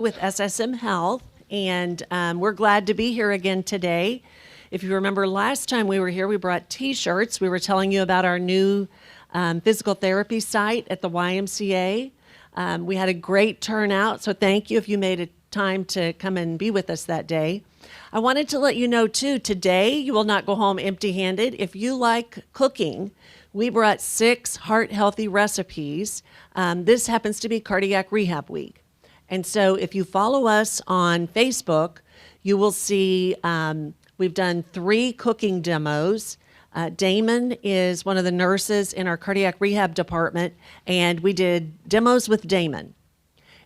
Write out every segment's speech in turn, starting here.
with SSM Health, and we're glad to be here again today. If you remember last time we were here, we brought t-shirts. We were telling you about our new physical therapy site at the YMCA. We had a great turnout, so thank you if you made a time to come and be with us that day. I wanted to let you know too, today you will not go home empty-handed. If you like cooking, we brought 6 heart-healthy recipes. This happens to be Cardiac Rehab Week. And so if you follow us on Facebook, you will see we've done 3 cooking demos. Damon is one of the nurses in our cardiac rehab department, and we did demos with Damon.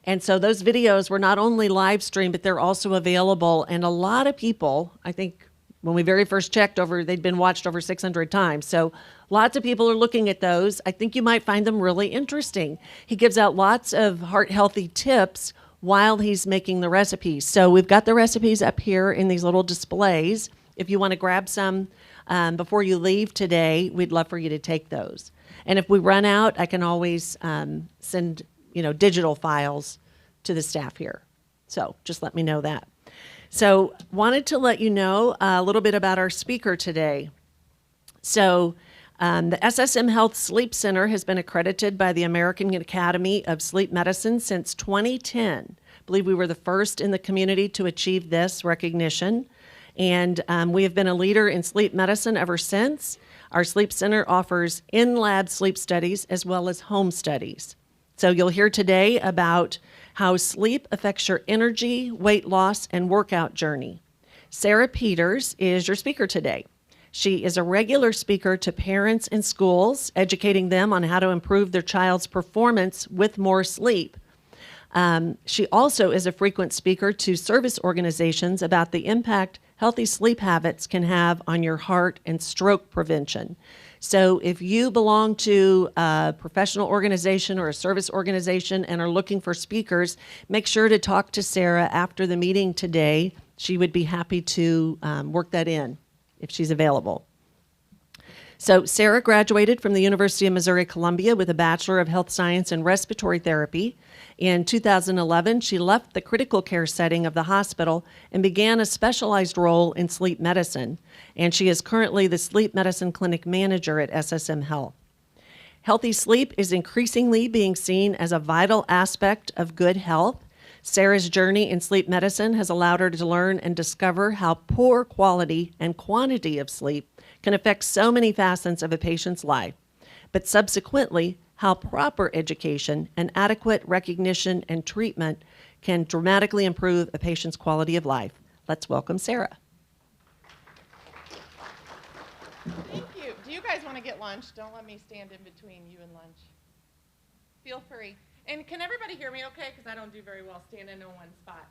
And so those videos were not only live streamed, but they're also available. And a lot of people, I think when we very first checked they'd been watched over 600 times. So lots of people are looking at those. I think you might find them really interesting. He gives out lots of heart-healthy tips while he's making the recipes. So we've got the recipes up here in these little displays. If you want to grab some before you leave today, we'd love for you to take those. And if we run out, I can always send digital files to the staff here. So just let me know that. So wanted to let you know a little bit about our speaker today. So the SSM Health Sleep Center has been accredited by the American Academy of Sleep Medicine since 2010. I believe we were the first in the community to achieve this recognition. And we have been a leader in sleep medicine ever since. Our sleep center offers in-lab sleep studies as well as home studies. So you'll hear today about how sleep affects your energy, weight loss, and workout journey. Sarah Peters is your speaker today. She is a regular speaker to parents in schools, educating them on how to improve their child's performance with more sleep. She also is a frequent speaker to service organizations about the impact healthy sleep habits can have on your heart and stroke prevention. So if you belong to a professional organization or a service organization and are looking for speakers, make sure to talk to Sarah after the meeting today. She would be happy to work that in if she's available. So Sarah graduated from the University of Missouri-Columbia with a Bachelor of Health Science in Respiratory Therapy. In 2011, she left the critical care setting of the hospital and began a specialized role in sleep medicine, and she is currently the sleep medicine clinic manager at SSM Health. Healthy sleep is increasingly being seen as a vital aspect of good health. Sarah's journey in sleep medicine has allowed her to learn and discover how poor quality and quantity of sleep can affect so many facets of a patient's life, but subsequently, how proper education and adequate recognition and treatment can dramatically improve a patient's quality of life. Let's welcome Sarah. Thank you. Do you guys want to get lunch? Don't let me stand in between you and lunch. Feel free. And can everybody hear me okay? Because I don't do very well standing in one spot.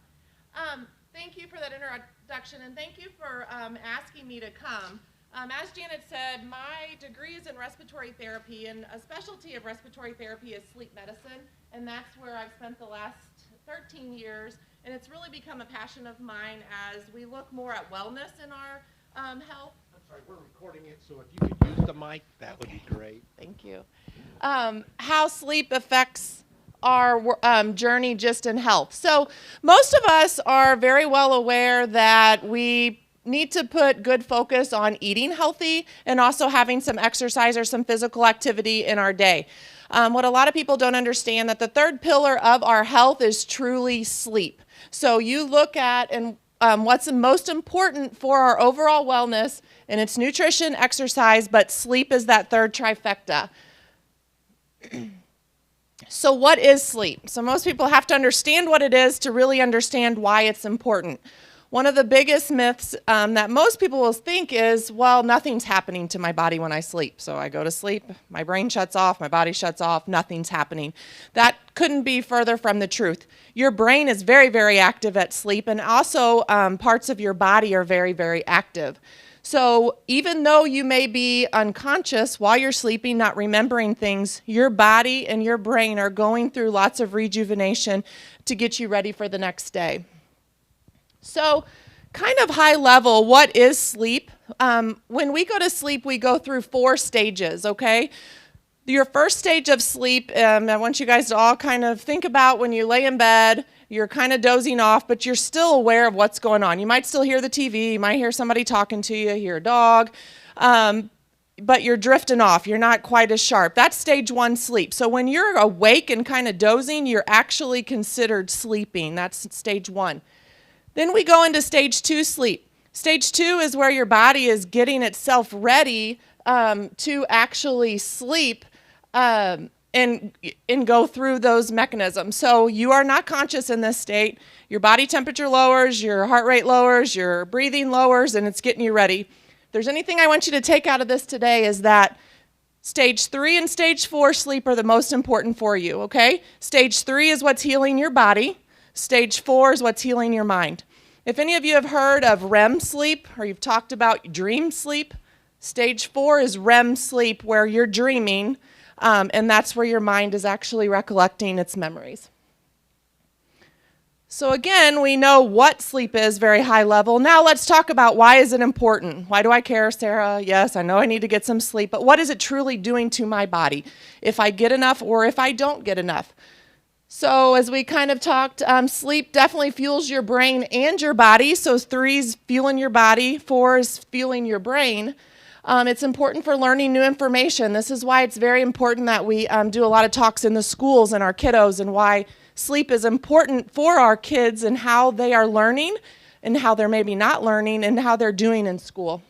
Thank you for that introduction, and thank you for asking me to come. As Janet said, my degree is in respiratory therapy, and a specialty of respiratory therapy is sleep medicine, and that's where I've spent the last 13 years, and it's really become a passion of mine as we look more at wellness in our health. I'm sorry, we're recording it, so if you could use the mic, that would be great. Thank you. How sleep affects our journey just in health. So most of us are very well aware that we need to put good focus on eating healthy and also having some exercise or some physical activity in our day. What a lot of people don't understand, that the third pillar of our health is truly sleep. So you look at and what's most important for our overall wellness, and it's nutrition, exercise, but sleep is that third trifecta. So what is sleep? So most people have to understand what it is to really understand why it's important. One of the biggest myths that most people will think is, well, nothing's happening to my body when I sleep. So I go to sleep, my brain shuts off, my body shuts off, nothing's happening. That couldn't be further from the truth. Your brain is very, very active at sleep, and also parts of your body are very, very active. So even though you may be unconscious while you're sleeping, not remembering things, your body and your brain are going through lots of rejuvenation to get you ready for the next day. So kind of high level, what is sleep? When we go to sleep, we go through 4 stages, okay? Your first stage of sleep, I want you guys to all kind of think about when you lay in bed, you're kind of dozing off, but you're still aware of what's going on. You might still hear the TV, you might hear somebody talking to you, hear a dog, but you're drifting off. You're not quite as sharp. That's stage 1 sleep. So when you're awake and kind of dozing, you're actually considered sleeping. That's stage 1. Then we go into stage 2 sleep. Stage 2 is where your body is getting itself ready to actually sleep and go through those mechanisms. So you are not conscious in this state. Your body temperature lowers, your heart rate lowers, your breathing lowers, and it's getting you ready. If there's anything I want you to take out of this today is that stage 3 and stage 4 sleep are the most important for you, okay? Stage 3 is what's healing your body. Stage 4 is what's healing your mind. If any of you have heard of REM sleep or you've talked about dream sleep, stage 4 is REM sleep where you're dreaming, and that's where your mind is actually recollecting its memories. So again, we know what sleep is, very high level. Now let's talk about why is it important? Why do I care, Sarah? Yes, I know I need to get some sleep, but what is it truly doing to my body if I get enough or if I don't get enough? So as we kind of talked, sleep definitely fuels your brain and your body. So 3 is fueling your body, 4 is fueling your brain. It's important for learning new information. This is why it's very important that we do a lot of talks in the schools and our kiddos, and why sleep is important for our kids and how they are learning and how they're maybe not learning and how they're doing in school.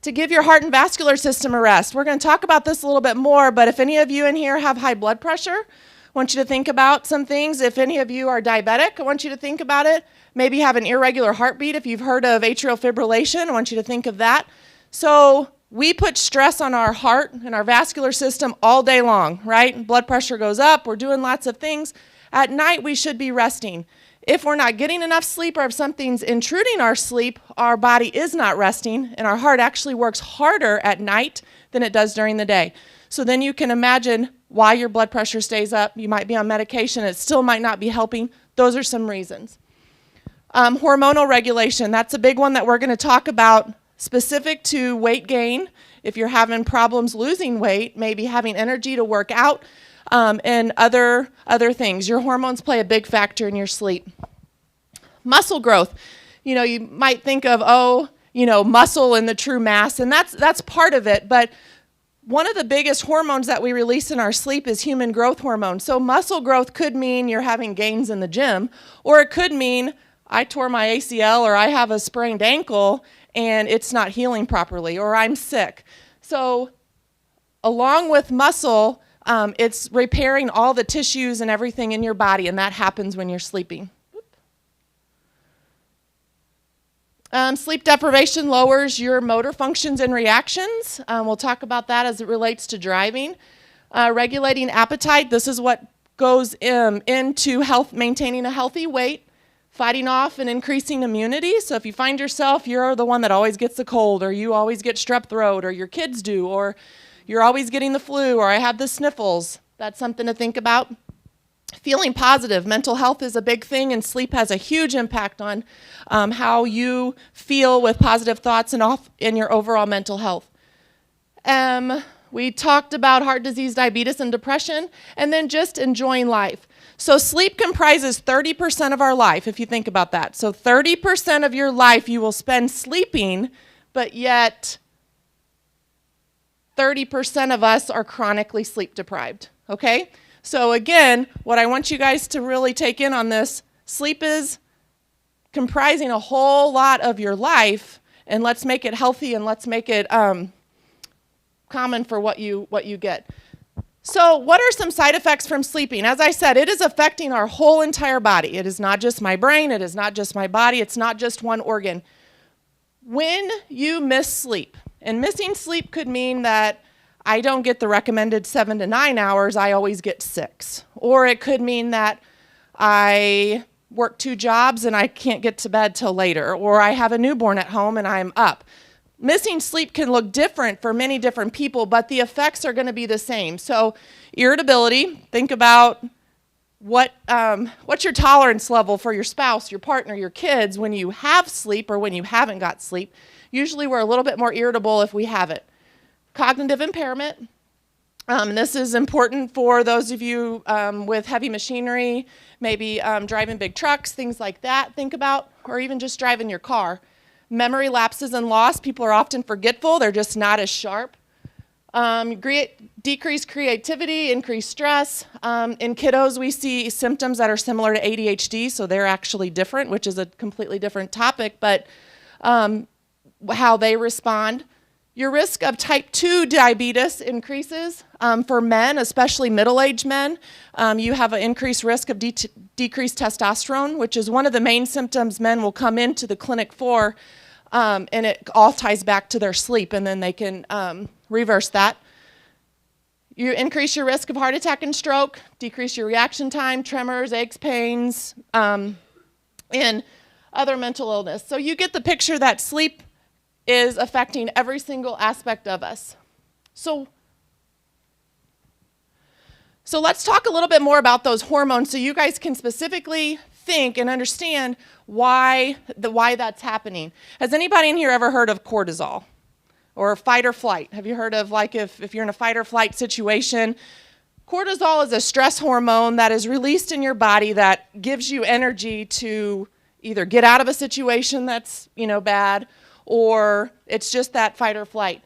To give your heart and vascular system a rest. We're going to talk about this a little bit more, but if any of you in here have high blood pressure, I want you to think about some things. If any of you are diabetic, I want you to think about it. Maybe have an irregular heartbeat. If you've heard of atrial fibrillation, I want you to think of that. So we put stress on our heart and our vascular system all day long, right? Blood pressure goes up. We're doing lots of things. At night, we should be resting. If we're not getting enough sleep or if something's intruding our sleep, our body is not resting, and our heart actually works harder at night than it does during the day. So then you can imagine why your blood pressure stays up. You might be on medication. It still might not be helping. Those are some reasons. Hormonal regulation. That's a big one that we're going to talk about specific to weight gain. If you're having problems losing weight, maybe having energy to work out, and other things. Your hormones play a big factor in your sleep. Muscle growth. You know, you might think of, muscle and the true mass, and that's part of it, but one of the biggest hormones that we release in our sleep is human growth hormone. So muscle growth could mean you're having gains in the gym, or it could mean I tore my ACL or I have a sprained ankle and it's not healing properly, or I'm sick. So along with muscle, it's repairing all the tissues and everything in your body, and that happens when you're sleeping. Sleep deprivation lowers your motor functions and reactions. We'll talk about that as it relates to driving. Regulating appetite. This is what goes into maintaining a healthy weight, fighting off and increasing immunity. So if you find yourself, you're the one that always gets the cold, or you always get strep throat, or your kids do, or you're always getting the flu, or I have the sniffles, that's something to think about. Feeling positive. Mental health is a big thing, and sleep has a huge impact on how you feel with positive thoughts and in your overall mental health. We talked about heart disease, diabetes, and depression, and then just enjoying life. So sleep comprises 30% of our life, if you think about that. So 30% of your life you will spend sleeping, but yet 30% of us are chronically sleep deprived, okay? So again, what I want you guys to really take in on this, sleep is comprising a whole lot of your life, and let's make it healthy and let's make it common for what you get. So what are some side effects from sleeping? As I said, it is affecting our whole entire body. It is not just my brain, it is not just my body, it's not just one organ. When you miss sleep, and missing sleep could mean that I don't get the recommended 7 to 9 hours, I always get 6. Or it could mean that I work 2 jobs and I can't get to bed till later, or I have a newborn at home and I'm up. Missing sleep can look different for many different people, but the effects are going to be the same. So irritability, think about what's your tolerance level for your spouse, your partner, your kids when you have sleep or when you haven't got sleep. Usually we're a little bit more irritable if we have it. Cognitive impairment, This is important for those of you with heavy machinery, maybe driving big trucks, things like that, think about, or even just driving your car. Memory lapses and loss, people are often forgetful, they're just not as sharp. Decreased creativity, increased stress. In kiddos, we see symptoms that are similar to ADHD, so they're actually different, which is a completely different topic, but how they respond. Your risk of type 2 diabetes increases. For men, especially middle-aged men, you have an increased risk of decreased testosterone, which is one of the main symptoms men will come into the clinic for, and it all ties back to their sleep, and then they can reverse that. You increase your risk of heart attack and stroke, decrease your reaction time, tremors, aches, pains, and other mental illness. So you get the picture that sleep is affecting every single aspect of us. So let's talk a little bit more about those hormones so you guys can specifically think and understand why that's happening. Has anybody in here ever heard of cortisol or fight or flight? Have you heard of, like, if you're in a fight or flight situation? Cortisol is a stress hormone that is released in your body that gives you energy to either get out of a situation that's, bad, or it's just that fight or flight.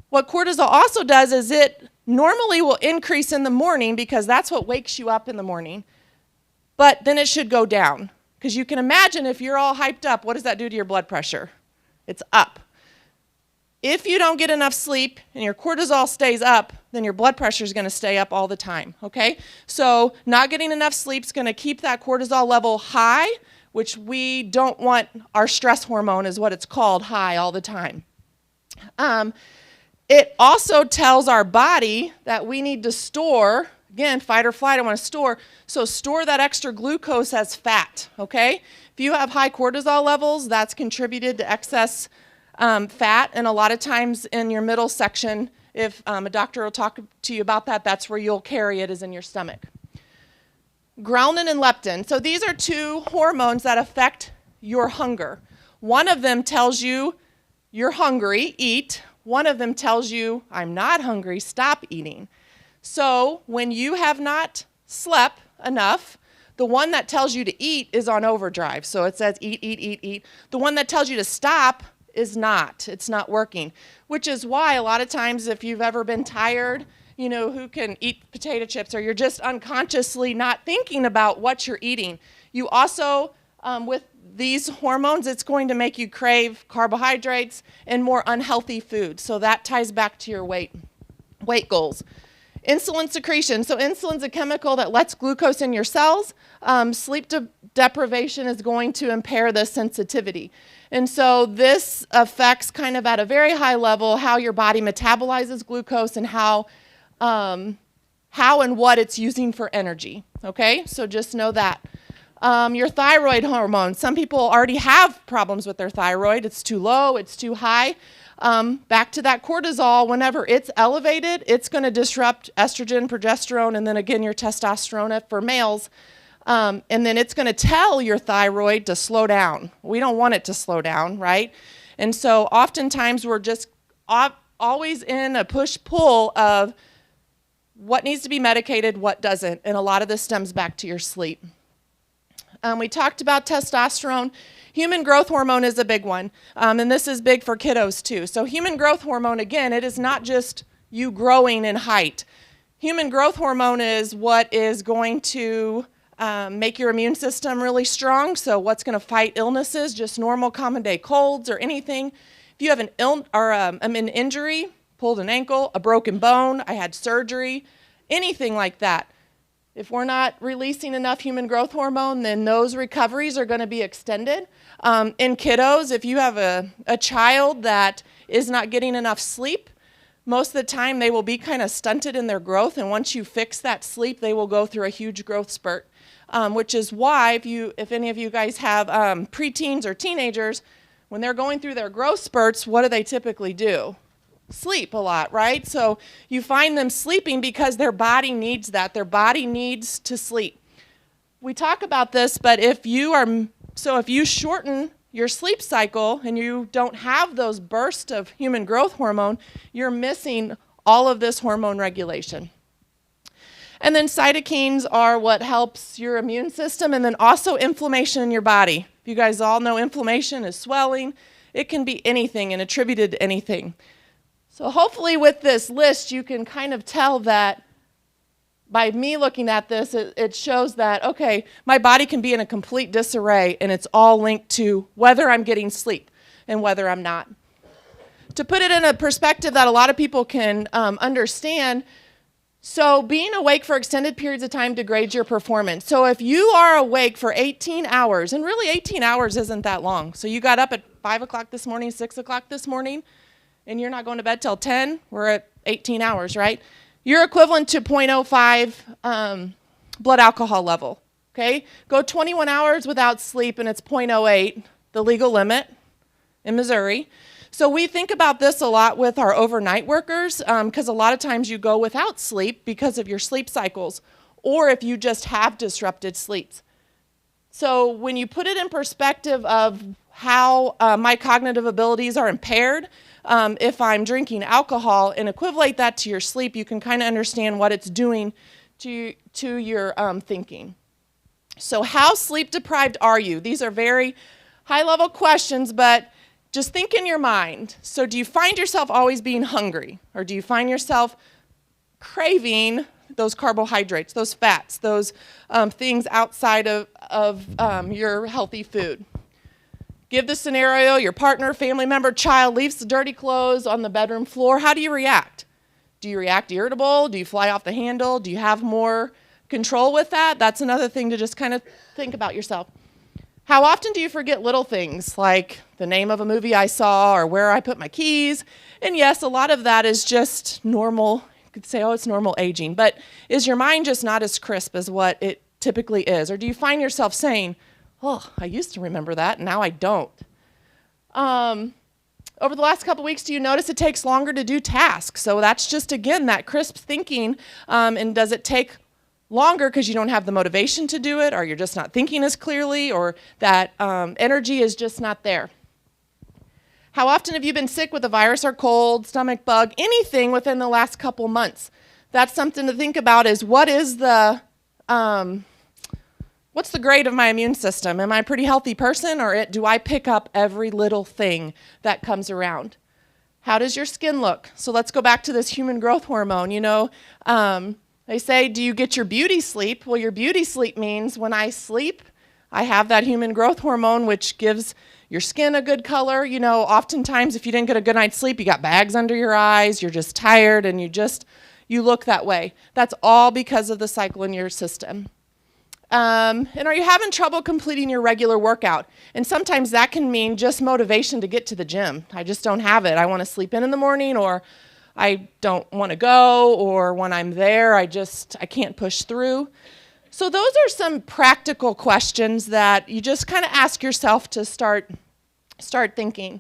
What cortisol also does is it normally will increase in the morning because that's what wakes you up in the morning, but then it should go down. Because you can imagine if you're all hyped up, what does that do to your blood pressure? It's up. If you don't get enough sleep and your cortisol stays up, then your blood pressure is going to stay up all the time, okay? So not getting enough sleep is going to keep that cortisol level high, which we don't want. Our stress hormone is what it's called, high all the time. It also tells our body that we need to store, again, fight or flight, I want to store, so store that extra glucose as fat, okay? If you have high cortisol levels, that's contributed to excess fat, and a lot of times in your middle section, if a doctor will talk to you about that, that's where you'll carry it, is in your stomach. Ghrelin and leptin. So these are two hormones that affect your hunger. One of them tells you you're hungry, eat. One of them tells you, I'm not hungry, stop eating. So when you have not slept enough, the one that tells you to eat is on overdrive. So it says eat, eat, eat, eat. The one that tells you to stop is not. It's not working, which is why a lot of times if you've ever been tired, who can eat potato chips, or you're just unconsciously not thinking about what you're eating. You also, with these hormones, it's going to make you crave carbohydrates and more unhealthy foods. So that ties back to your weight goals. Insulin secretion. So insulin's a chemical that lets glucose in your cells. Sleep deprivation is going to impair this sensitivity. And so this affects kind of at a very high level how your body metabolizes glucose and how and what it's using for energy, okay? So just know that. Your thyroid hormone. Some people already have problems with their thyroid. It's too low, it's too high. Back to that cortisol, whenever it's elevated, it's going to disrupt estrogen, progesterone, and then again your testosterone for males. And then it's going to tell your thyroid to slow down. We don't want it to slow down, right? And so oftentimes we're just always in a push-pull of what needs to be medicated, what doesn't, and a lot of this stems back to your sleep. We talked about testosterone. Human growth hormone is a big one, and this is big for kiddos too. So human growth hormone, again, it is not just you growing in height. Human growth hormone is what is going to make your immune system really strong, so what's going to fight illnesses, just normal common day colds or anything. If you have an injury, pulled an ankle, a broken bone, I had surgery, anything like that. If we're not releasing enough human growth hormone, then those recoveries are going to be extended. In kiddos, if you have a child that is not getting enough sleep, most of the time they will be kind of stunted in their growth, and once you fix that sleep, they will go through a huge growth spurt, which is why if any of you guys have preteens or teenagers, when they're going through their growth spurts, what do they typically do? Sleep a lot, right? So you find them sleeping because their body needs that. Their body needs to sleep. We talk about this, but if you shorten your sleep cycle and you don't have those bursts of human growth hormone, you're missing all of this hormone regulation. And then cytokines are what helps your immune system, and then also inflammation in your body. You guys all know inflammation is swelling. It can be anything and attributed to anything. So hopefully with this list, you can kind of tell that by me looking at this, it shows that, okay, my body can be in a complete disarray, and it's all linked to whether I'm getting sleep and whether I'm not. To put it in a perspective that a lot of people can understand, so being awake for extended periods of time degrades your performance. So if you are awake for 18 hours, and really 18 hours isn't that long. So you got up at 5 o'clock this morning, 6 o'clock this morning, and you're not going to bed till 10, we're at 18 hours, right? You're equivalent to 0.05 blood alcohol level, okay? Go 21 hours without sleep, and it's 0.08, the legal limit in Missouri. So we think about this a lot with our overnight workers, because a lot of times you go without sleep because of your sleep cycles, or if you just have disrupted sleeps. So when you put it in perspective of how my cognitive abilities are impaired, if I'm drinking alcohol and equivalent that to your sleep, you can kind of understand what it's doing to your thinking. So how sleep deprived are you? These are very high-level questions, but just think in your mind. So do you find yourself always being hungry? Or do you find yourself craving those carbohydrates, those fats, those things outside of your healthy food? Give the scenario, your partner, family member, child leaves the dirty clothes on the bedroom floor. How do you react? Do you react irritable? Do you fly off the handle? Do you have more control with that? That's another thing to just kind of think about yourself. How often do you forget little things like the name of a movie I saw or where I put my keys? And yes, a lot of that is just normal. You could say, oh, it's normal aging. But is your mind just not as crisp as what it typically is? Or do you find yourself saying, oh, I used to remember that, now I don't? Over the last couple weeks, do you notice it takes longer to do tasks? So that's just, again, that crisp thinking. And does it take longer because you don't have the motivation to do it, or you're just not thinking as clearly, or that energy is just not there? How often have you been sick with a virus or cold, stomach bug, anything within the last couple months? That's something to think about, is what is the what's the grade of my immune system? Am I a pretty healthy person, or do I pick up every little thing that comes around? How does your skin look? So let's go back to this human growth hormone. You know, they say, do you get your beauty sleep? Well, your beauty sleep means when I sleep, I have that human growth hormone, which gives your skin a good color. You know, oftentimes if you didn't get a good night's sleep, you got bags under your eyes, you're just tired, and you look that way. That's all because of the cycle in your system. And are you having trouble completing your regular workout? And sometimes that can mean just motivation to get to the gym. I just don't have it. I want to sleep in the morning, or I don't want to go, or when I'm there, I can't push through. So those are some practical questions that you just kind of ask yourself to start thinking.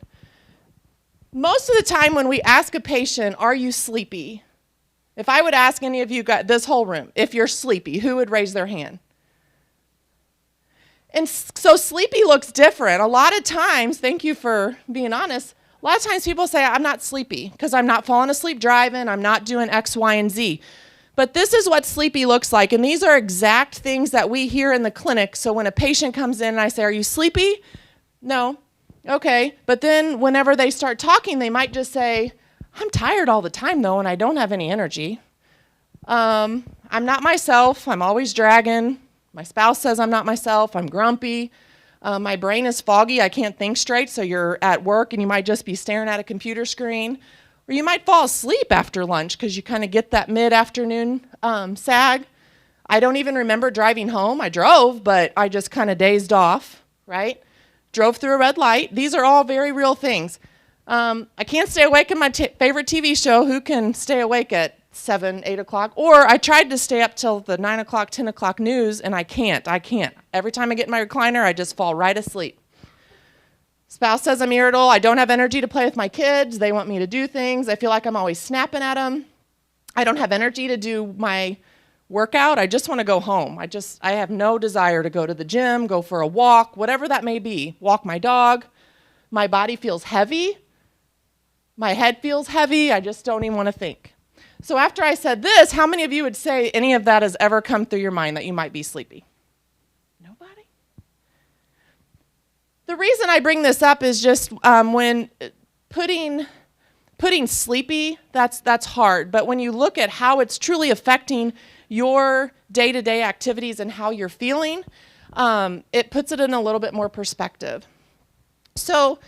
Most of the time when we ask a patient, are you sleepy? If I would ask any of you, this whole room, if you're sleepy, who would raise their hand? And so sleepy looks different. A lot of times, thank you for being honest, a lot of times people say, I'm not sleepy because I'm not falling asleep driving, I'm not doing X, Y, and Z. But this is what sleepy looks like, and these are exact things that we hear in the clinic. So when a patient comes in and I say, are you sleepy? No. Okay. But then whenever they start talking, they might just say, I'm tired all the time, though, and I don't have any energy. I'm not myself. I'm always dragging. My spouse says I'm not myself. I'm grumpy. My brain is foggy. I can't think straight. So you're at work and you might just be staring at a computer screen. Or you might fall asleep after lunch because you kind of get that mid-afternoon sag. I don't even remember driving home. I drove, but I just kind of dazed off, right? Drove through a red light. These are all very real things. I can't stay awake in my favorite TV show. Who can stay awake at 7, 8 o'clock? Or I tried to stay up till the 9 o'clock, 10 o'clock news, and I can't. Every time I get in my recliner, I just fall right asleep. Spouse says I'm irritable. I don't have energy to play with my kids. They want me to do things. I feel like I'm always snapping at them. I don't have energy to do my workout. I just want to go home. I have no desire to go to the gym, go for a walk, whatever that may be. Walk my dog. My body feels heavy. My head feels heavy. I just don't even want to think. So after I said this, how many of you would say any of that has ever come through your mind that you might be sleepy? Nobody? The reason I bring this up is just when putting sleepy, that's hard. But when you look at how it's truly affecting your day-to-day activities and how you're feeling, it puts it in a little bit more perspective. So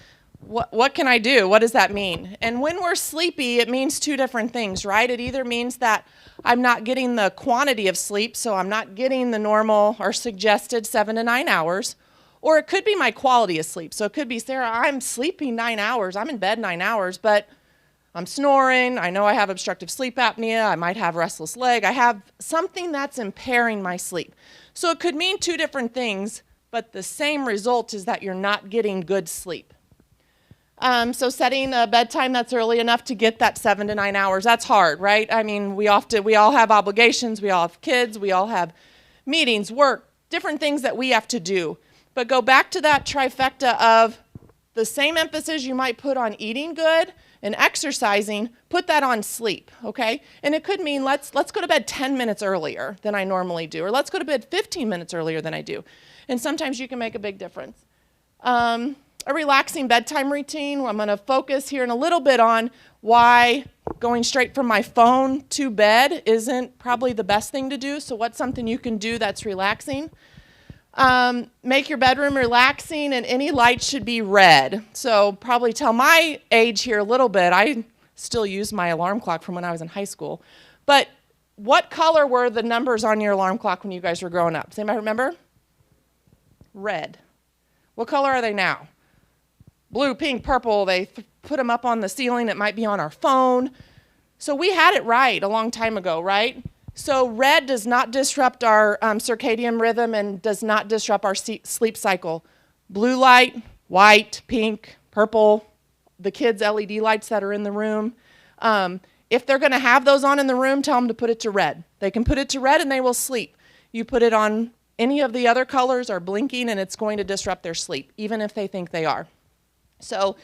what can I do? What does that mean? And when we're sleepy, it means two different things, right? It either means that I'm not getting the quantity of sleep, so I'm not getting the normal or suggested 7 to 9 hours, or it could be my quality of sleep. So it could be, Sarah, I'm sleeping 9 hours, I'm in bed 9 hours, but I'm snoring, I know I have obstructive sleep apnea, I might have restless leg, I have something that's impairing my sleep. So it could mean two different things, but the same result is that you're not getting good sleep. So setting a bedtime that's early enough to get that 7 to 9 hours, that's hard, right? I mean, we all have obligations, we all have kids, we all have meetings, work, different things that we have to do. But go back to that trifecta of the same emphasis you might put on eating good and exercising, put that on sleep, okay? And it could mean let's go to bed 10 minutes earlier than I normally do, or let's go to bed 15 minutes earlier than I do. And sometimes you can make a big difference. A relaxing bedtime routine. I'm going to focus here in a little bit on why going straight from my phone to bed isn't probably the best thing to do. So what's something you can do that's relaxing? Make your bedroom relaxing, and any light should be red. So probably tell my age here a little bit. I still use my alarm clock from when I was in high school. But what color were the numbers on your alarm clock when you guys were growing up? Does anybody remember? Red. What color are they now? Blue, pink, purple. They put them up on the ceiling. It might be on our phone. So we had it right a long time ago, right? So red does not disrupt our circadian rhythm and does not disrupt our sleep cycle. Blue light, white, pink, purple, the kids' LED lights that are in the room. If they're going to have those on in the room, tell them to put it to red. They can put it to red and they will sleep. You put it on any of the other colors are blinking and it's going to disrupt their sleep, even if they think they are. So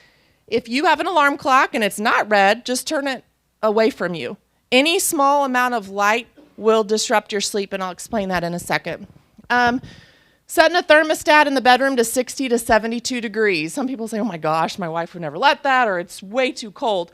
if you have an alarm clock and it's not red, just turn it away from you. Any small amount of light will disrupt your sleep, and I'll explain that in a second. Setting a thermostat in the bedroom to 60 to 72 degrees. Some people say, oh my gosh, my wife would never let that, or it's way too cold.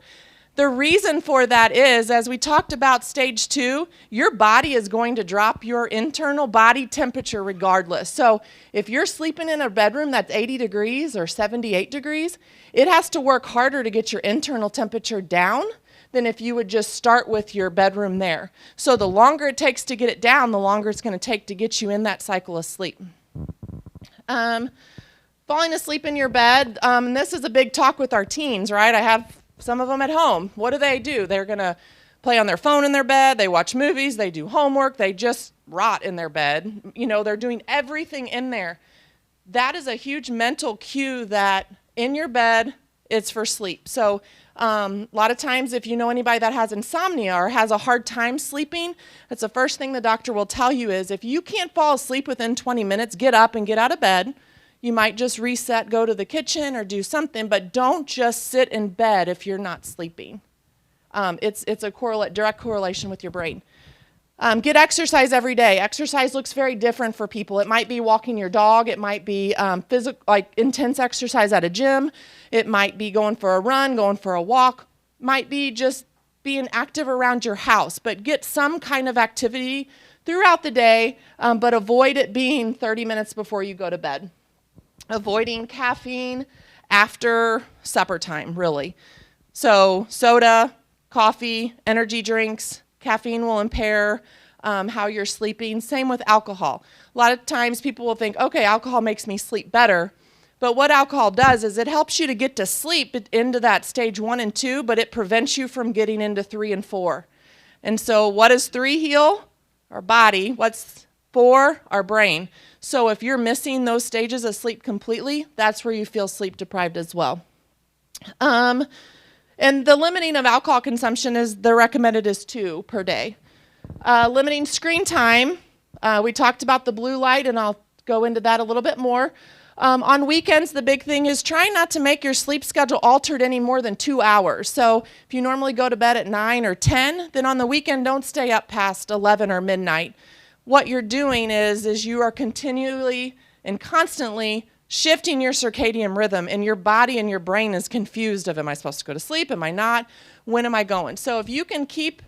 The reason for that is, as we talked about stage 2, your body is going to drop your internal body temperature regardless. So if you're sleeping in a bedroom that's 80 degrees or 78 degrees, it has to work harder to get your internal temperature down than if you would just start with your bedroom there. So the longer it takes to get it down, the longer it's going to take to get you in that cycle of sleep. Falling asleep in your bed, this is a big talk with our teens, right? I have some of them at home. What do? They're going to play on their phone in their bed. They watch movies. They do homework. They just rot in their bed. You know, they're doing everything in there. That is a huge mental cue that in your bed, it's for sleep. So a lot of times if you know anybody that has insomnia or has a hard time sleeping, that's the first thing the doctor will tell you is if you can't fall asleep within 20 minutes, get up and get out of bed. You might just reset, go to the kitchen or do something, but don't just sit in bed if you're not sleeping. It's a direct correlation with your brain. Get exercise every day. Exercise looks very different for people. It might be walking your dog. It might be like intense exercise at a gym. It might be going for a run, going for a walk. Might be just being active around your house, but get some kind of activity throughout the day, but avoid it being 30 minutes before you go to bed. Avoiding caffeine after supper time, really. So soda, coffee, energy drinks, caffeine will impair how you're sleeping. Same with alcohol. A lot of times people will think, okay, alcohol makes me sleep better. But what alcohol does is it helps you to get to sleep into that stage 1 and 2, but it prevents you from getting into 3 and 4. And so what does 3 heal? Our body. What's 4? Our brain. So if you're missing those stages of sleep completely, that's where you feel sleep deprived as well. And the limiting of alcohol consumption is the recommended is 2 per day. Limiting screen time. We talked about the blue light, and I'll go into that a little bit more. On weekends, the big thing is try not to make your sleep schedule altered any more than 2 hours. So if you normally go to bed at 9 or 10, then on the weekend, don't stay up past 11 or midnight. What you're doing is you are continually and constantly shifting your circadian rhythm, and your body and your brain is confused of, am I supposed to go to sleep? Am I not? When am I going? So if you can keep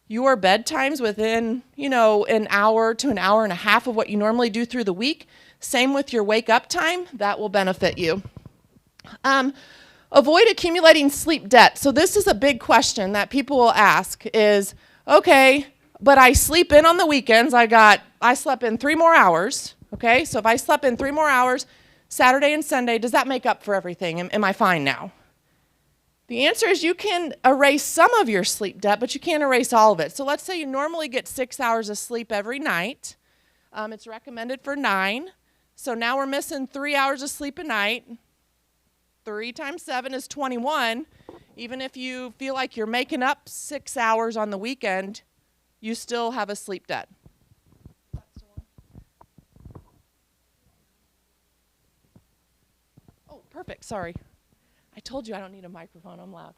your bedtimes within, an hour to an hour and a half of what you normally do through the week, same with your wake up time, that will benefit you. Avoid accumulating sleep debt. So this is a big question that people will ask is, okay, but I sleep in on the weekends. I slept in 3 more hours. Okay, so if I slept in 3 more hours, Saturday and Sunday, does that make up for everything? Am I fine now? The answer is you can erase some of your sleep debt, but you can't erase all of it. So let's say you normally get 6 hours of sleep every night. It's recommended for 9. So now we're missing 3 hours of sleep a night. 3 times 7 is 21. Even if you feel like you're making up 6 hours on the weekend, you still have a sleep debt. Oh, perfect. Sorry. I told you I don't need a microphone. I'm loud.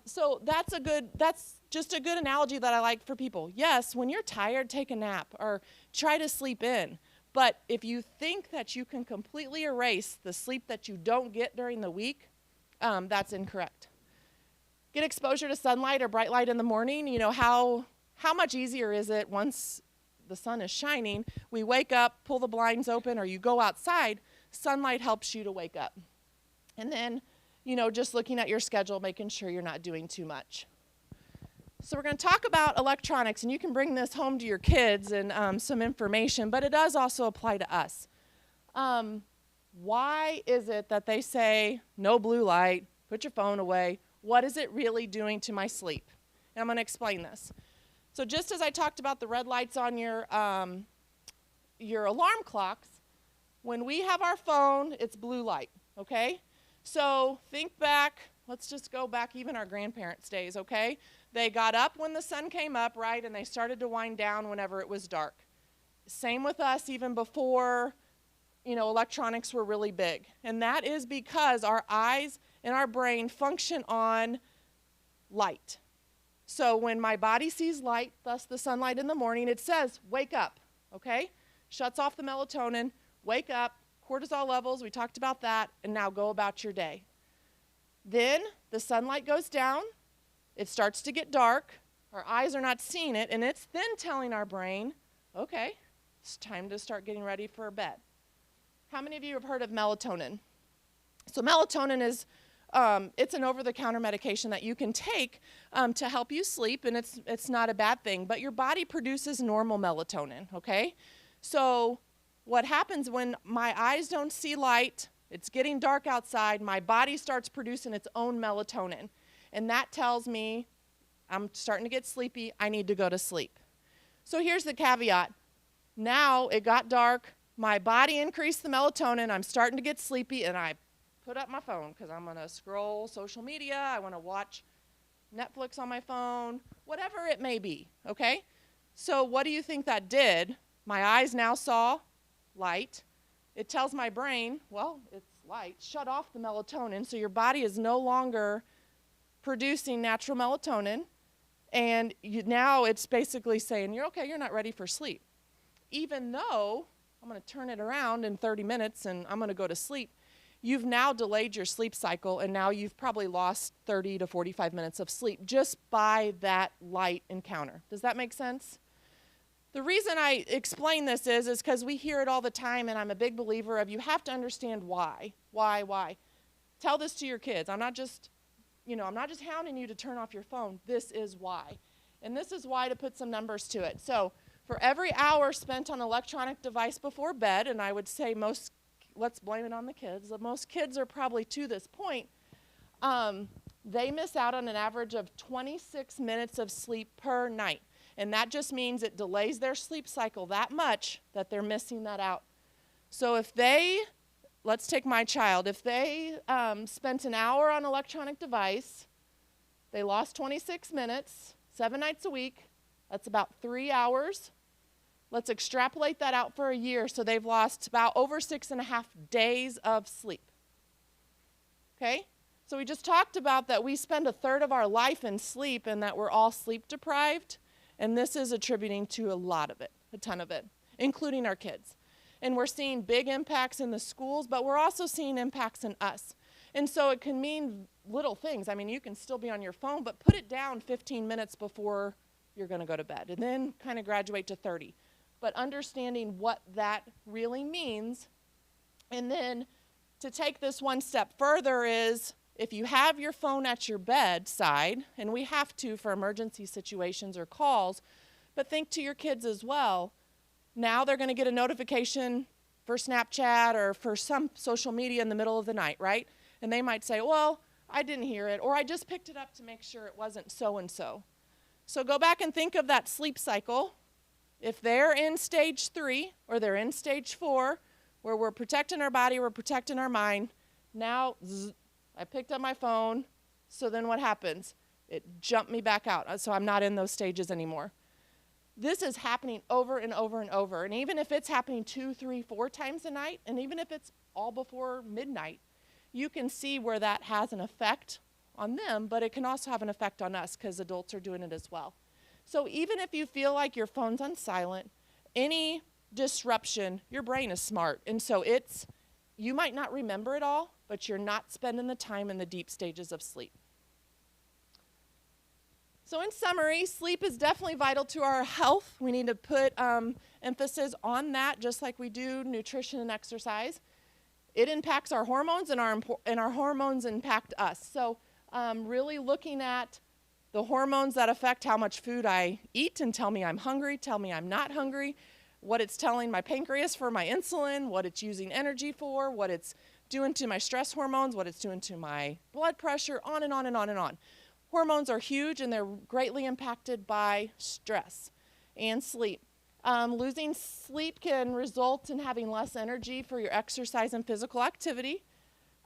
So that's just a good analogy that I like for people. Yes, when you're tired, take a nap or try to sleep in. But if you think that you can completely erase the sleep that you don't get during the week, that's incorrect. Get exposure to sunlight or bright light in the morning. How much easier is it once the sun is shining, we wake up, pull the blinds open, or you go outside, sunlight helps you to wake up. And then, just looking at your schedule, making sure you're not doing too much. So we're going to talk about electronics, and you can bring this home to your kids and some information, but it does also apply to us. Why is it that they say, no blue light, put your phone away? What is it really doing to my sleep? And I'm going to explain this. So just as I talked about the red lights on your alarm clocks, when we have our phone, it's blue light, okay? So think back, let's just go back even our grandparents' days, okay? They got up when the sun came up, right, and they started to wind down whenever it was dark. Same with us even before, electronics were really big. And that is because our eyes and our brain function on light. So when my body sees light, thus the sunlight in the morning, it says, wake up, okay? Shuts off the melatonin, wake up, cortisol levels, we talked about that, and now go about your day. Then the sunlight goes down, it starts to get dark, our eyes are not seeing it, and it's then telling our brain, okay, it's time to start getting ready for bed. How many of you have heard of melatonin? So melatonin is, it's an over-the-counter medication that you can take to help you sleep, and it's not a bad thing, but your body produces normal melatonin, okay? So what happens when my eyes don't see light, it's getting dark outside, my body starts producing its own melatonin, and that tells me I'm starting to get sleepy, I need to go to sleep. So here's the caveat. Now it got dark, my body increased the melatonin, I'm starting to get sleepy, and I put up my phone because I'm going to scroll social media, I want to watch Netflix on my phone, whatever it may be, okay? So what do you think that did? My eyes now saw light. It tells my brain, well, it's light, shut off the melatonin, so your body is no longer producing natural melatonin, and now it's basically saying, you're okay, you're not ready for sleep. Even though I'm going to turn it around in 30 minutes and I'm going to go to sleep, you've now delayed your sleep cycle, and now you've probably lost 30 to 45 minutes of sleep just by that light encounter. Does that make sense? The reason I explain this is because we hear it all the time, and I'm a big believer of you have to understand why. Why? Tell this to your kids. I'm not just hounding you to turn off your phone. This is why. And this is why, to put some numbers to it. So for every hour spent on an electronic device before bed, and I would say let's blame it on the kids, most kids are probably to this point, they miss out on an average of 26 minutes of sleep per night. And that just means it delays their sleep cycle that much that they're missing that out. So if let's take my child, if they spent an hour on an electronic device, they lost 26 minutes, 7 nights a week, that's about 3 hours. Let's extrapolate that out for a year. So they've lost about over 6.5 days of sleep. Okay? So we just talked about that we spend 1/3 of our life in sleep and that we're all sleep deprived. And this is attributing to a lot of it, a ton of it, including our kids. And we're seeing big impacts in the schools, but we're also seeing impacts in us. And so it can mean little things. I mean, you can still be on your phone, but put it down 15 minutes before you're going to go to bed, and then kind of graduate to 30. But understanding what that really means, and then to take this one step further is if you have your phone at your bedside, and we have to for emergency situations or calls, but think to your kids as well. Now they're going to get a notification for Snapchat or for some social media in the middle of the night, right? And they might say, well, I didn't hear it, or I just picked it up to make sure it wasn't so-and-so. So go back and think of that sleep cycle. If they're in stage 3 or they're in stage 4, where we're protecting our body, we're protecting our mind, now I picked up my phone, so then what happens? It jumped me back out, so I'm not in those stages anymore. This is happening over and over and over, and even if it's happening 2, 3, 4 times a night, and even if it's all before midnight, you can see where that has an effect on them, but it can also have an effect on us because adults are doing it as well. So even if you feel like your phone's on silent, any disruption, your brain is smart, and so you might not remember it all, but you're not spending the time in the deep stages of sleep. So in summary, sleep is definitely vital to our health. We need to put emphasis on that just like we do nutrition and exercise. It impacts our hormones, and our hormones impact us. So really looking at the hormones that affect how much food I eat and tell me I'm hungry, tell me I'm not hungry, what it's telling my pancreas for my insulin, what it's using energy for, what it's doing to my stress hormones, what it's doing to my blood pressure, on and on and on and on. Hormones are huge, and they're greatly impacted by stress and sleep. Losing sleep can result in having less energy for your exercise and physical activity.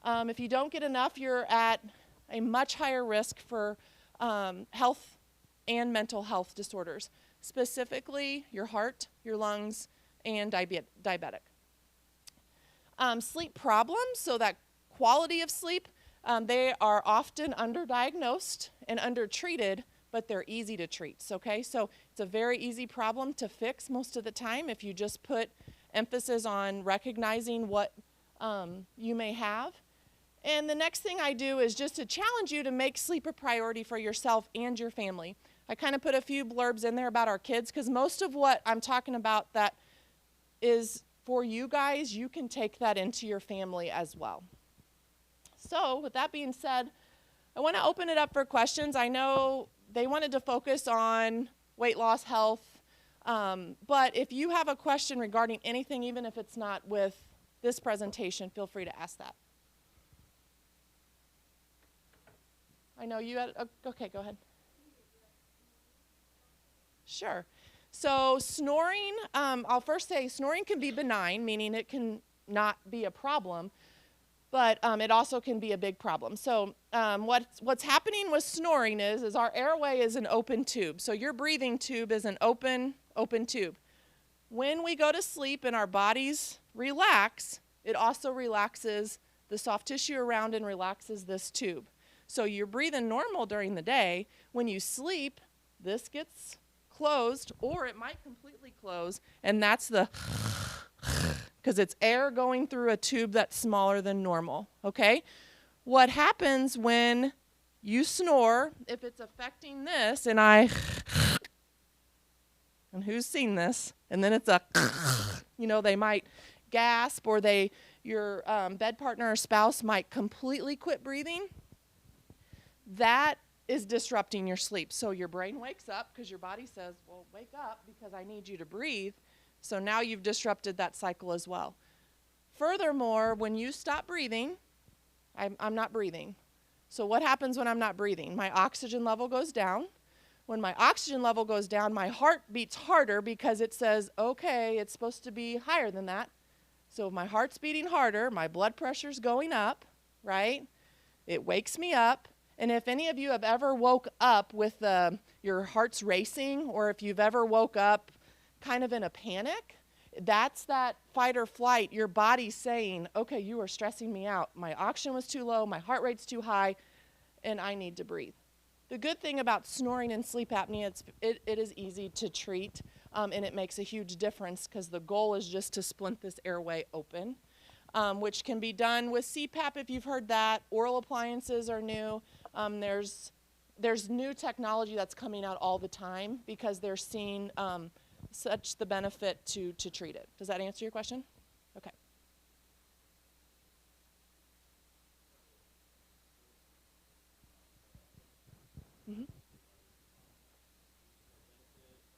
If you don't get enough, you're at a much higher risk for health and mental health disorders, specifically your heart, your lungs, and diabetic. Sleep problems, so that quality of sleep, they are often underdiagnosed and undertreated, but they're easy to treat, okay? So it's a very easy problem to fix most of the time if you just put emphasis on recognizing what you may have. And the next thing I do is just to challenge you to make sleep a priority for yourself and your family. I kind of put a few blurbs in there about our kids, because most of what I'm talking about that is for you guys, you can take that into your family as well. So with that being said, I want to open it up for questions. I know they wanted to focus on weight loss, health, but if you have a question regarding anything, even if it's not with this presentation, feel free to ask that. I know you had, okay, go ahead. Sure. So snoring, I'll first say snoring can be benign, meaning it can not be a problem, but it also can be a big problem. So what's happening with snoring is our airway is an open tube. So your breathing tube is an open tube. When we go to sleep and our bodies relax, it also relaxes the soft tissue around and relaxes this tube. So you're breathing normal during the day. When you sleep, this gets closed, or it might completely close, and that's the because it's air going through a tube that's smaller than normal, okay? What happens when you snore, if it's affecting this, and who's seen this? And then it's a, they might gasp, or your bed partner or spouse might completely quit breathing. That is disrupting your sleep. So your brain wakes up because your body says, well, wake up because I need you to breathe. So now you've disrupted that cycle as well. Furthermore, when you stop breathing, I'm not breathing. So what happens when I'm not breathing? My oxygen level goes down. When my oxygen level goes down, my heart beats harder because it says, okay, it's supposed to be higher than that. So if my heart's beating harder, my blood pressure's going up, right? It wakes me up. And if any of you have ever woke up with your heart's racing, or if you've ever woke up kind of in a panic, that's that fight or flight. Your body's saying, okay, you are stressing me out. My oxygen was too low, my heart rate's too high, and I need to breathe. The good thing about snoring and sleep apnea, it is easy to treat, and it makes a huge difference because the goal is just to splint this airway open, which can be done with CPAP if you've heard that. Oral appliances are new. There's new technology that's coming out all the time because they're seeing such the benefit to treat it. Does that answer your question? Okay.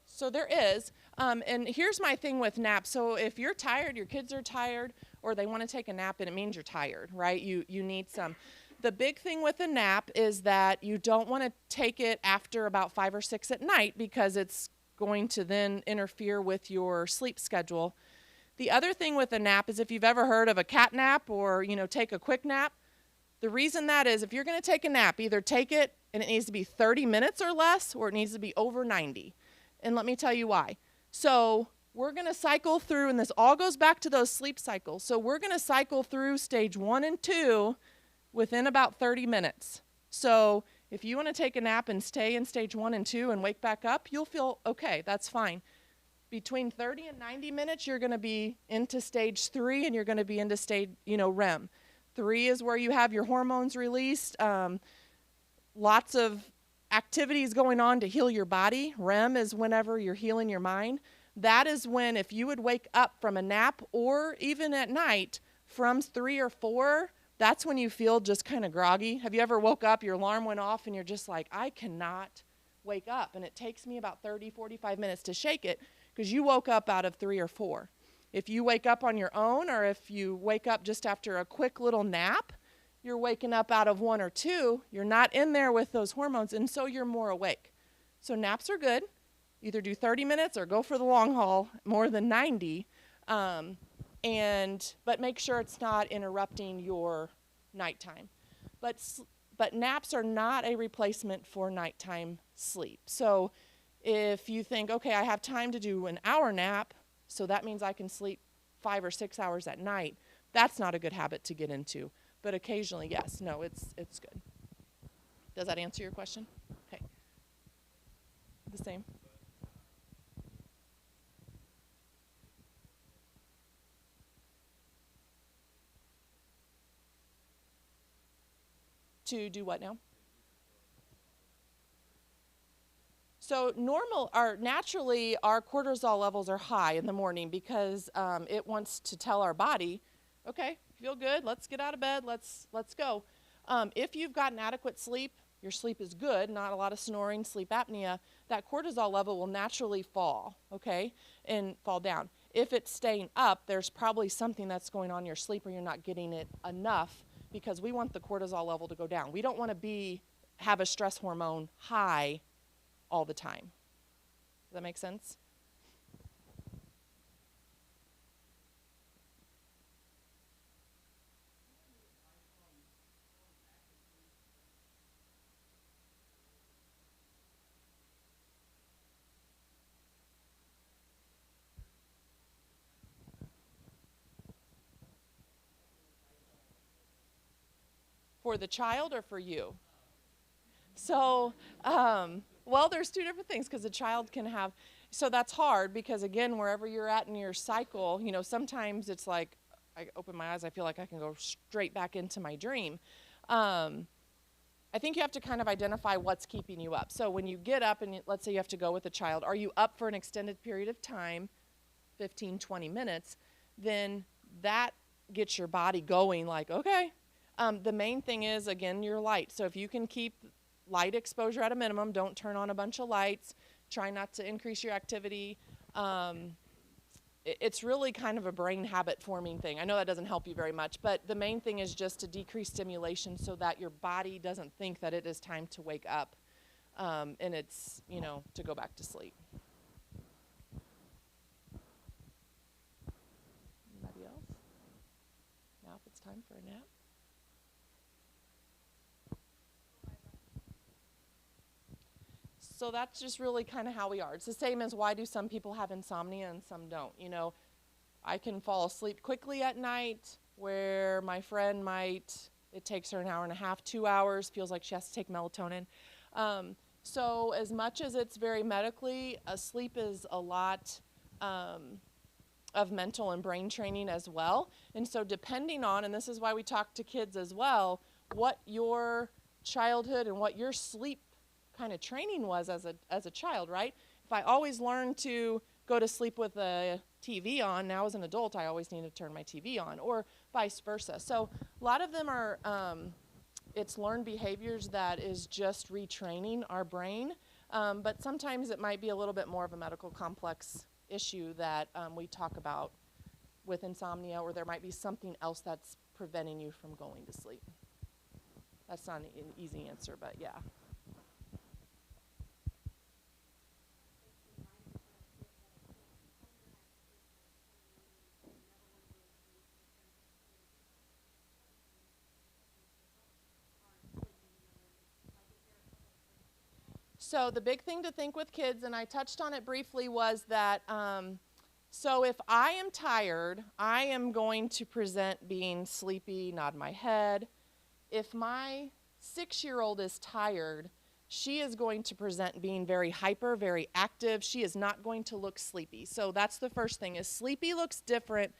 So there is, and here's my thing with naps. So if you're tired, your kids are tired, or they want to take a nap, and it means you're tired, right? You need some. The big thing with a nap is that you don't want to take it after about 5 or 6 at night because it's going to then interfere with your sleep schedule. The other thing with a nap is if you've ever heard of a cat nap or, take a quick nap, the reason that is if you're going to take a nap, either take it and it needs to be 30 minutes or less, or it needs to be over 90. And let me tell you why. So we're going to cycle through, and this all goes back to those sleep cycles. So we're going to cycle through stage 1 and 2 within about 30 minutes. So if you want to take a nap and stay in stage 1 and 2 and wake back up, you'll feel okay, that's fine. Between 30 and 90 minutes, you're going to be into stage 3, and you're going to be into stage, REM. 3 is where you have your hormones released, lots of activities going on to heal your body. REM is whenever you're healing your mind. That is when, if you would wake up from a nap or even at night from 3 or 4, that's when you feel just kind of groggy. Have you ever woke up, your alarm went off, and you're just like, I cannot wake up. And it takes me about 30, 45 minutes to shake it because you woke up out of 3 or 4. If you wake up on your own, or if you wake up just after a quick little nap, you're waking up out of 1 or 2, you're not in there with those hormones, and so you're more awake. So naps are good. Either do 30 minutes or go for the long haul, more than 90, but make sure it's not interrupting your nighttime. But naps are not a replacement for nighttime sleep. So if you think, okay, I have time to do an hour nap, so that means I can sleep 5 or 6 hours at night, that's not a good habit to get into. But occasionally, yes. No, it's good. Does that answer your question? Okay. The same. To do what now? So naturally, our cortisol levels are high in the morning because it wants to tell our body, okay, feel good, let's get out of bed, let's go. If you've gotten adequate sleep, your sleep is good, not a lot of snoring, sleep apnea, that cortisol level will naturally fall, okay, and fall down. If it's staying up, there's probably something that's going on in your sleep or you're not getting it enough because we want the cortisol level to go down. We don't want to have a stress hormone high all the time. Does that make sense? For the child or for you? So, there's 2 different things because the child can have, so that's hard because again, wherever you're at in your cycle, sometimes it's like, I open my eyes, I feel like I can go straight back into my dream. I think you have to kind of identify what's keeping you up. So when you get up and let's say you have to go with a child, are you up for an extended period of time, 15, 20 minutes, then that gets your body going like, okay. The main thing is, again, your light. So if you can keep light exposure at a minimum, don't turn on a bunch of lights, try not to increase your activity. It's really kind of a brain habit forming thing. I know that doesn't help you very much, but the main thing is just to decrease stimulation so that your body doesn't think that it is time to wake up and it's, to go back to sleep. Anybody else? Now if it's time for a nap. So that's just really kind of how we are. It's the same as why do some people have insomnia and some don't. You know, I can fall asleep quickly at night where my friend might, it takes her an hour and a half, 2 hours, feels like she has to take melatonin. So as much as it's very medically, sleep is a lot of mental and brain training as well. And so depending on, and this is why we talk to kids as well, what your childhood and what your sleep kind of training was as a child, right? If I always learned to go to sleep with a TV on, now as an adult I always need to turn my TV on, or vice versa. So a lot of them are, it's learned behaviors that is just retraining our brain, but sometimes it might be a little bit more of a medical complex issue that we talk about with insomnia, or there might be something else that's preventing you from going to sleep. That's not an easy answer, but yeah. So the big thing to think with kids, and I touched on it briefly, was that so if I am tired, I am going to present being sleepy, nod my head. If my 6-year-old is tired, she is going to present being very hyper, very active. She is not going to look sleepy. So that's the first thing, is sleepy looks different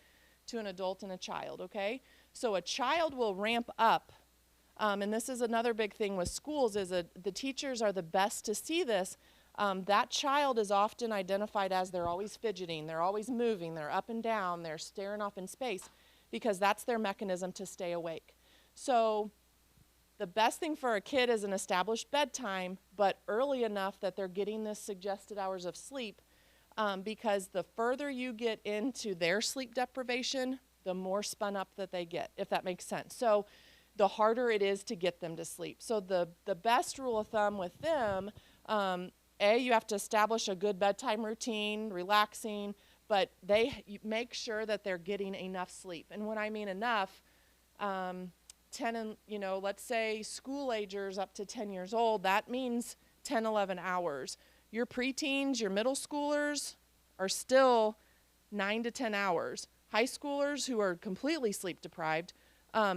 to an adult and a child, okay? So a child will ramp up. And this is another big thing with schools, is the teachers are the best to see this. That child is often identified as they're always fidgeting, they're always moving, they're up and down, they're staring off in space, because that's their mechanism to stay awake. So the best thing for a kid is an established bedtime, but early enough that they're getting this suggested hours of sleep, because the further you get into their sleep deprivation, the more spun up that they get, if that makes sense. So the harder it is to get them to sleep. So the best rule of thumb with them, you have to establish a good bedtime routine, relaxing, but you make sure that they're getting enough sleep. And when I mean enough, 10 and, let's say school agers up to 10 years old, that means 10, 11 hours. Your preteens, your middle schoolers are still 9 to 10 hours. High schoolers who are completely sleep deprived,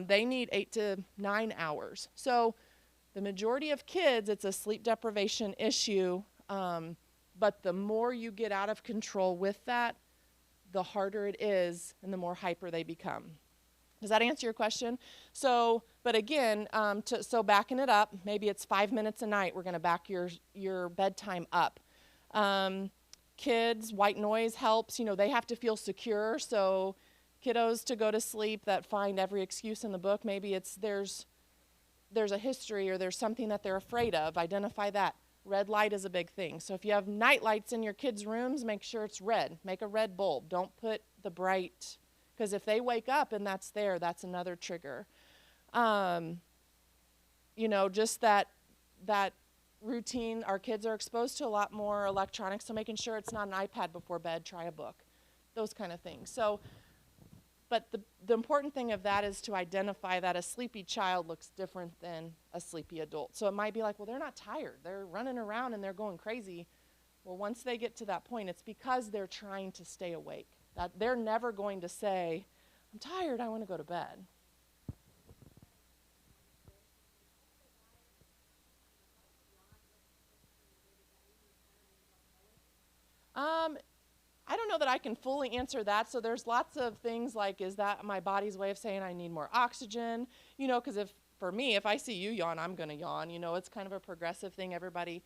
they need 8 to 9 hours. So the majority of kids, it's a sleep deprivation issue, but the more you get out of control with that, the harder it is and the more hyper they become. Does that answer your question? So, but again, so backing it up, maybe it's 5 minutes a night, we're going to back your bedtime up. Kids, white noise helps, they have to feel secure, so kiddos to go to sleep that find every excuse in the book, maybe it's there's a history or there's something that they're afraid of, identify that. Red light is a big thing. So if you have night lights in your kids' rooms, make sure it's red. Make a red bulb. Don't put the bright, because if they wake up and that's there, that's another trigger. Just that routine, our kids are exposed to a lot more electronics, so making sure it's not an iPad before bed, try a book, those kind of things. So, but the important thing of that is to identify that a sleepy child looks different than a sleepy adult. So it might be like, well, they're not tired. They're running around and they're going crazy. Well, once they get to that point, it's because they're trying to stay awake. That they're never going to say, I'm tired, I want to go to bed. I don't know that I can fully answer that. So there's lots of things like, is that my body's way of saying I need more oxygen? Because for me, if I see you yawn, I'm going to yawn. It's kind of a progressive thing. Everybody,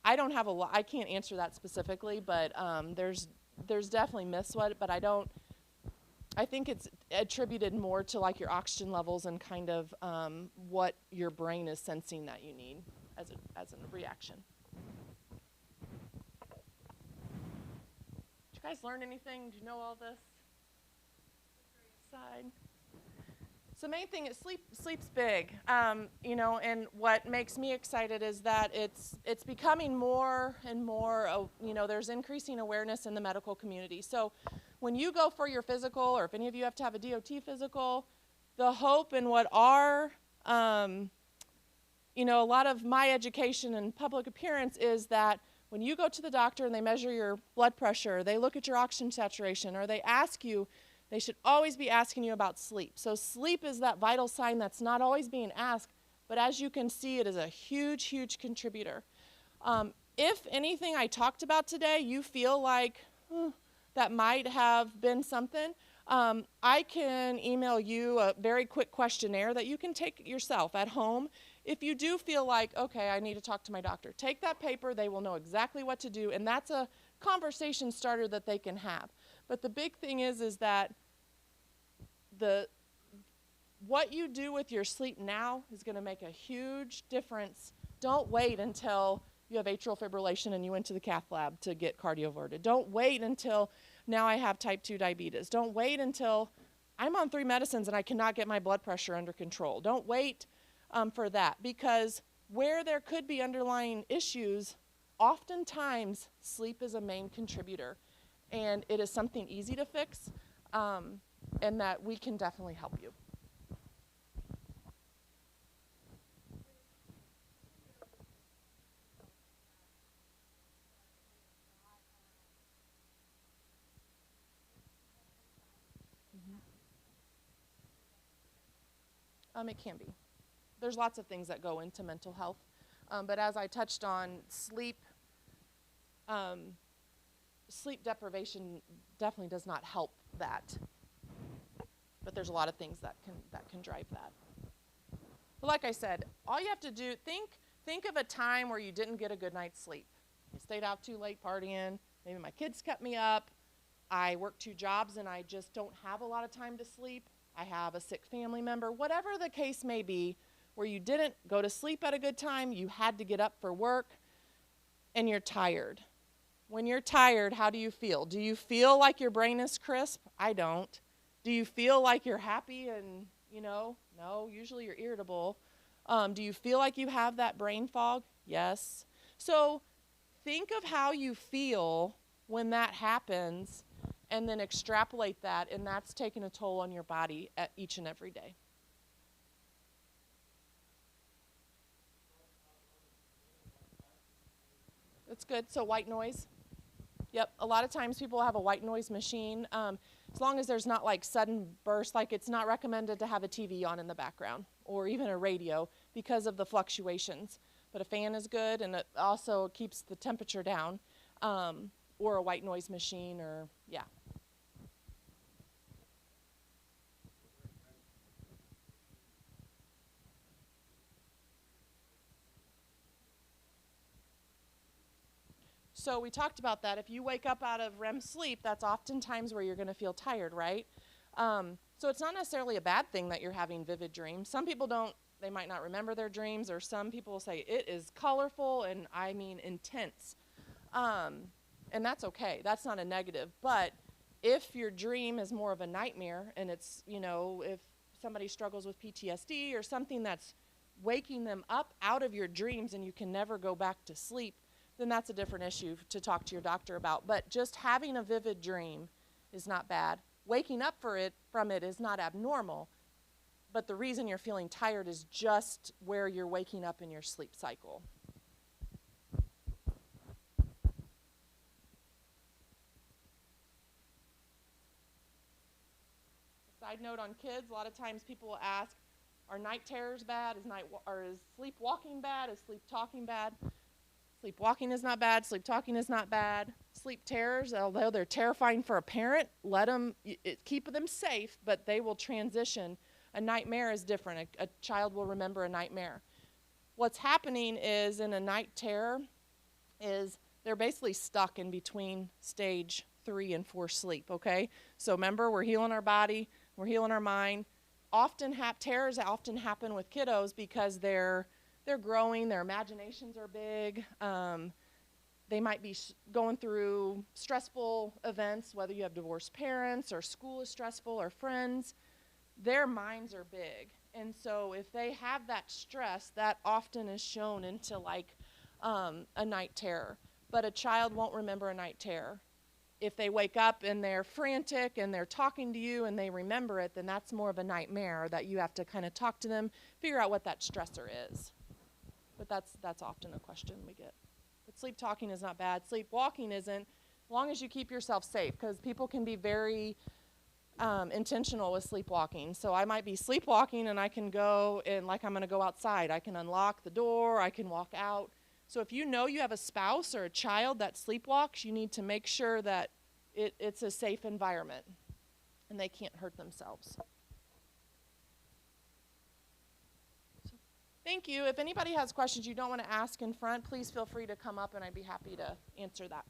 I don't have I can't answer that specifically, but there's definitely myths, but I think it's attributed more to like your oxygen levels and kind of what your brain is sensing that you need as a reaction. Did you guys learn anything? Do you know all this? Side. So main thing is sleep's big, and what makes me excited is that it's becoming more and more, there's increasing awareness in the medical community. So when you go for your physical, or if any of you have to have a DOT physical, the hope and what our you know, a lot of my education in public appearance is that when you go to the doctor and they measure your blood pressure, they look at your oxygen saturation, or they ask you, they should always be asking you about sleep. So sleep is that vital sign that's not always being asked, but as you can see, it is a huge, huge contributor. If anything I talked about today, you feel like that might have been something, I can email you a very quick questionnaire that you can take yourself at home. If you do feel like, okay, I need to talk to my doctor, take that paper. They will know exactly what to do, and that's a conversation starter that they can have. But the big thing is that what you do with your sleep now is going to make a huge difference. Don't wait until you have atrial fibrillation and you went to the cath lab to get cardioverted. Don't wait until now I have type 2 diabetes. Don't wait until I'm on 3 medicines and I cannot get my blood pressure under control. Don't wait for that, because where there could be underlying issues, oftentimes sleep is a main contributor, and it is something easy to fix, and that we can definitely help you. It can be. There's lots of things that go into mental health, but as I touched on, sleep deprivation definitely does not help that. But there's a lot of things that can drive that. But like I said, all you have to do, think of a time where you didn't get a good night's sleep. I stayed out too late partying. Maybe my kids kept me up. I work 2 jobs and I just don't have a lot of time to sleep. I have a sick family member. Whatever the case may be, where you didn't go to sleep at a good time, you had to get up for work, and you're tired. When you're tired, how do you feel? Do you feel like your brain is crisp? I don't. Do you feel like you're happy and, no, usually you're irritable. Do you feel like you have that brain fog? Yes. So think of how you feel when that happens, and then extrapolate that, and that's taking a toll on your body each and every day. That's good. So white noise. Yep, a lot of times people have a white noise machine. As long as there's not like sudden bursts, like it's not recommended to have a TV on in the background or even a radio because of the fluctuations. But a fan is good, and it also keeps the temperature down, or a white noise machine, or yeah. So we talked about that. If you wake up out of REM sleep, that's oftentimes where you're going to feel tired, right? So it's not necessarily a bad thing that you're having vivid dreams. Some people don't, they might not remember their dreams, or some people will say it is colorful and I mean intense. And that's okay. That's not a negative. But if your dream is more of a nightmare, and it's, if somebody struggles with PTSD or something that's waking them up out of your dreams and you can never go back to sleep, then that's a different issue to talk to your doctor about. But just having a vivid dream is not bad. Waking up from it is not abnormal, but the reason you're feeling tired is just where you're waking up in your sleep cycle. Side note on kids, a lot of times people will ask, are night terrors bad? Is sleepwalking bad? Is sleep talking bad? Sleepwalking is not bad. Sleep talking is not bad. Sleep terrors, although they're terrifying for a parent, keep them safe, but they will transition. A nightmare is different. A child will remember a nightmare. What's happening is in a night terror is they're basically stuck in between stage 3 and 4 sleep, okay? So remember, we're healing our body, we're healing our mind. Terrors often happen with kiddos because they're growing, their imaginations are big. They might be going through stressful events, whether you have divorced parents or school is stressful or friends. Their minds are big. And so if they have that stress, that often is shown into like a night terror. But a child won't remember a night terror. If they wake up and they're frantic and they're talking to you and they remember it, then that's more of a nightmare that you have to kind of talk to them, figure out what that stressor is. But that's often a question we get. But sleep talking is not bad. Sleepwalking isn't, as long as you keep yourself safe, because people can be very intentional with sleepwalking. So I might be sleepwalking and I can go and like I'm going to go outside. I can unlock the door, I can walk out. So if you know you have a spouse or a child that sleepwalks, you need to make sure that it's a safe environment and they can't hurt themselves. So, thank you. If anybody has questions you don't want to ask in front, please feel free to come up and I'd be happy to answer that.